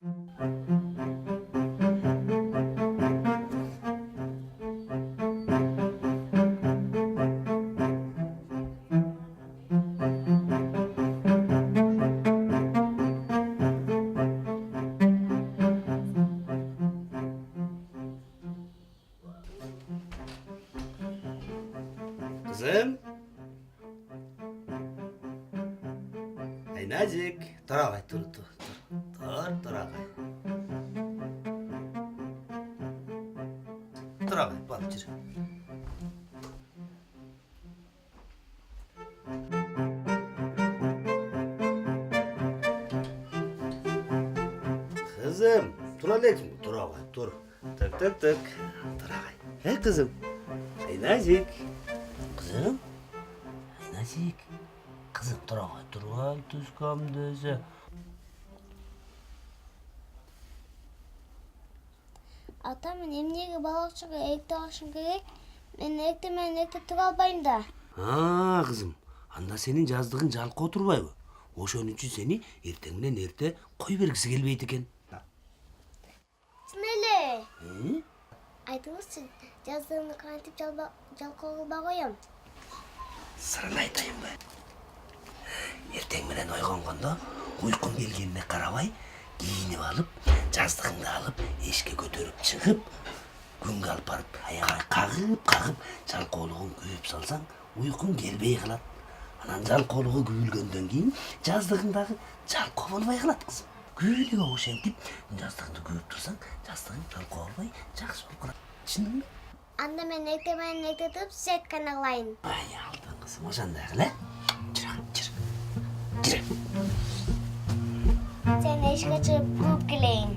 Kızım. Ay Nazik. Dur ağay, dur. Dur ağay. Dur ağay, bak içeri. Kızım, dur anneciğim. Dur ağay, dur. Tık. Dur ağay. He kızım. Ay Nazik. Kızım. Ay Nazik. Kızım dur ağay, dur ağay. Tuzkam dese. Ata men emniyege balıkçıga ekte alışım gerek. Men ekte tura albayım da. Ha kızım. Anda senin жаздығın жалқы отырбайбы? Ошон үчүн сени эртең менен эрте кой бергиси келбейт экен. Чын эле. Айтыңызчы, жаздыгымды кантип жалкоо кылбай коем? Сырын айтайынбы? Эртең менен ойгонгондо уйкуң келгенине карабай, кийинип алып, жаздыгыңды алып, эшикке көтөрүп чыгып, күнгө алып барып, аягына кагып, жалкоолугун күйүп салсаң, уйкуң келбей калат. Анан жалкоолугу күйүлгөндөн кийин жаздыгың дагы жалкоо болбой калат кызым. Күнүгө ошентип жаздыгыңды күйүп турсаң, жаздыгың жалкоо болбой жакшы болуп калат. Түшүндүңбү? Анда мен экте туруп сиз айтканды кылайын. Ай, алдың кызым, ошондой кыл, э? Жүр. Сен эшикке чыгып кууп келейин.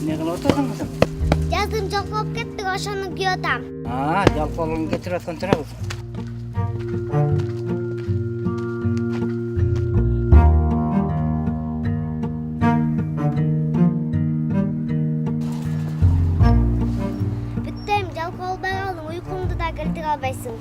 Ne kılıp oturdun kızım? Жаздым жалкоолуп кетти, ошону күйүп атам. Жалкоолугун кетирип аткан тура кызым. Бүттөйм, жалкоо болбой калдың, уйкуңду да келтире албайсың.